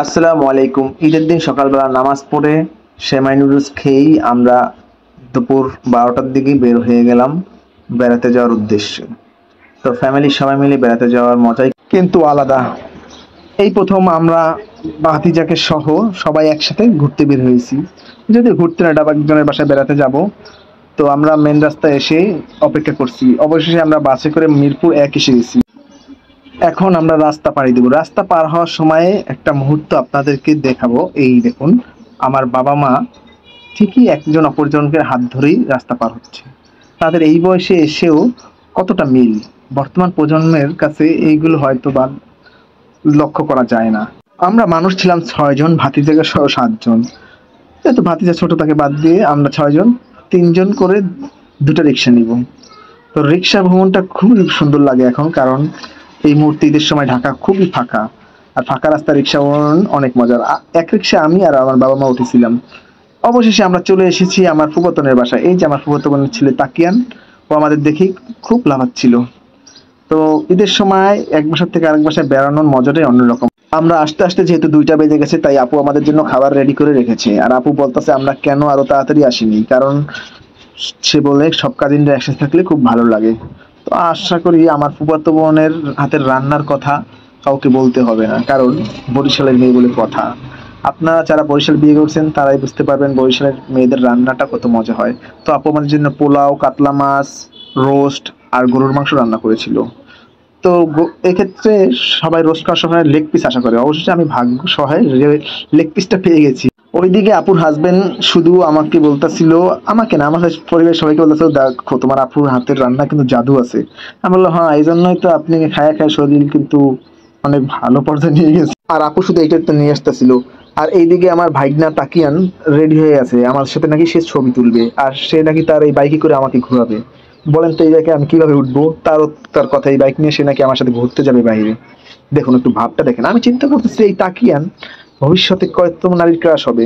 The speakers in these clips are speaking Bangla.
আসসালামু আলাইকুম। ঈদের দিন সকালবেলা নামাজ পড়ে সেমাই নুডলস খেয়েই আমরা দুপুর 12টার দিকে বের হয়ে গেলাম বেড়াতে যাওয়ার উদ্দেশ্যে। তো ফ্যামিলির সবাই মিলে বেড়াতে যাওয়ার মজাই কিন্তু আলাদা। এই প্রথম আমরা ভাতিজাকে সহ সবাই একসাথে ঘুরতে বের হয়েছি। যদি ঘুরতে না ডাবা একজনের বাসায় বেড়াতে যাব, তো আমরা মেন রাস্তায় এসে অপেক্ষা করছি। অবশেষে আমরা বাসে করে মিরপুর 1 এসে গেছি। এখন আমরা রাস্তা পাড়ি দেবো। রাস্তা পার হওয়ার সময়ে একটা মুহূর্ত আপনাদেরকে দেখাবো। এই দেখুন, আমার বাবা মা ঠিকই একজন অপরজনকে হাত ধরেই রাস্তা পার হচ্ছে। তাদের এই বয়সে এসেও কতটা মিল। বর্তমান প্রজন্মের কাছে এইগুলো হয়তো বা লক্ষ্য করা যায় না। আমরা মানুষ ছিলাম 6 জন, ভাতিজাকে সহ 7 জন। যেহেতু ভাতিজা ছোট, তাকে বাদ দিয়ে আমরা 6 জন, 3 জন করে 2টা রিক্সা নিব। তো রিক্সা ভ্রমণটা খুবই সুন্দর লাগে এখন, কারণ এই মুহূর্তে ঈদের সময় ঢাকা খুবই ফাঁকা। আর ফাঁকা রাস্তা রিক্সা ভ্রমণ অনেক মজার। এক রিক্সা আমি আর আমার বাবা মা উঠেছিলাম। অবশেষে আমরা চলে এসেছি আমার ফুফাতনের বাসায়। এই যে আমার ফুফাতো বোনের ছেলে তাকিয়ান, ও আমাদের দেখেই খুব লাফাচ্ছিল। তো ঈদের সময় এক বাসার থেকে আরেক বাসায় বেড়ানোর মজাটাই অন্যরকম। আমরা আস্তে আস্তে যেহেতু 2টা বেজে গেছে, তাই আপু আমাদের জন্য খাবার রেডি করে রেখেছে। আর আপু বলতেছে আমরা কেন আরো তাড়াতাড়ি আসিনি, কারণ সে বলে সব কাজিনরা একসাথে থাকলে খুব ভালো লাগে। তো আশা করি আমার ফুফাতো বোনের হাতের রান্নার কথা কাউকে বলতে হবে না, কারণ বরিশালের মেয়ে বলে কথা। আপনারা যারা বরিশাল বিয়ে করছেন তারাই বুঝতে পারবেন বরিশালের মেয়েদের রান্নাটা কত মজা হয়। তো আপু আমাদের জন্য পোলাও, কাতলা মাছ, রোস্ট আর গরুর মাংস রান্না করেছিল। তো এক্ষেত্রে সবাই রোস্ট খাওয়ার সময় লেগ পিস আশা করে। অবশেষে আমি ভাগ্য সহায় লেগ পিসটা পেয়ে গেছি। ওইদিকে আপুর হাজবেন্ড শুধু আমাকে বলতেছিল, আমাকে না, আমাদের পরিবারের সবাইকে বলতেছিল, দেখো তোমার আপুর হাতের রান্না কিন্তু জাদু আছে। আমি বললাম হ্যাঁ, এই জন্যই তো আপনি খায়া খায় শরীর কিন্তু অনেক ভালো পর্যায়ে নিয়ে গেছে। আর আপু শুধু এইটা তো নিয়ে আসতেছিল। আর এইদিকে আমার ভাইগনা তাকিয়ান রেডি হয়ে আছে, আমার সাথে নাকি সে ছবি তুলবে, আর সে নাকি তার এই বাইকে করে আমাকে ঘোরাবে। বলেন তো এই বাইকে আমি কিভাবে উঠবো? তার কথা, এই বাইক নিয়ে সে নাকি আমার সাথে ঘুরতে যাবে বাইরে। দেখুন একটু ভাবটা দেখেন। আমি চিন্তা করতেছি এই তাকিয়ান ভবিষ্যতে কত নারীর ক্রাশ হবে।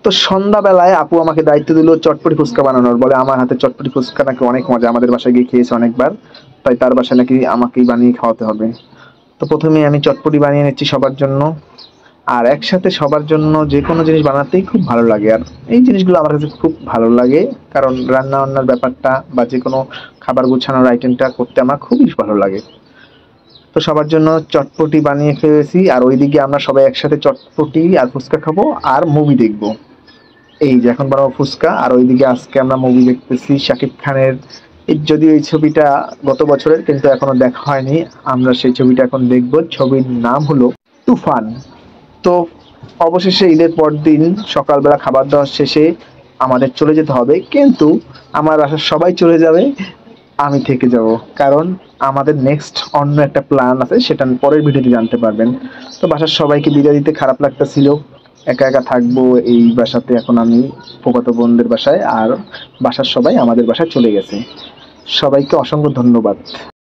তো সন্ধ্যাবেলায় আপু আমাকে দায়িত্ব দিল চটপটি ফুচকা বানানোর। বলে আমার হাতে চটপটি ফুচকা নাকি অনেক মজা, আমাদের বাসায় গিয়ে খেয়েছে অনেকবার, তাই তার বাসায় নাকি আমাকেই বানিয়ে খাওয়াতে হবে। তো প্রথমে আমি চটপটি বানিয়ে নিচ্ছি সবার জন্য। আর একসাথে সবার জন্য যে কোনো জিনিস বানাতেই খুব ভালো লাগে। আর এই জিনিসগুলো আমার কাছে খুব ভালো লাগে, কারণ রান্না বান্নার ব্যাপারটা বা যে কোনো খাবার গুছানোর আইটেমটা করতে আমার খুবই ভালো লাগে। তো সবার জন্য চটপটি বানিয়ে ফেলেছি, আর ওইদিকে আমরা সবাই একসাথে চটপটি আর ফুচকা খাবো আর মুভি দেখবো। এই যে এখন বানাবো ফুচকা, আর ওইদিকে আজকে আমরা মুভি দেখতেছি শাকিব খানের। যদিও এই ছবিটা গত বছরের, কিন্তু এখনো দেখা হয়নি। আমরা সেই ছবিটা এখন দেখবো। ছবির নাম হলো তুফান। তো অবশেষে ঈদের পর দিন সকালবেলা খাবার দাবার শেষে আমাদের চলে যেতে হবে, কিন্তু আমার বাসার সবাই চলে যাবে, আমি থেকে যাব। কারণ আমাদের নেক্সট অন্য একটা প্ল্যান আছে, সেটা পরের ভিডিওতে জানতে পারবেন। তো বাসার সবাইকে বিদায় দিতে খারাপ লাগতেছিল, একা একা থাকবো এই বাসাতে। এখন আমি ফুফাতো বোনদের বাসায়, আর বাসার সবাই আমাদের বাসায় চলে গেছে। সবাইকে অসংখ্য ধন্যবাদ।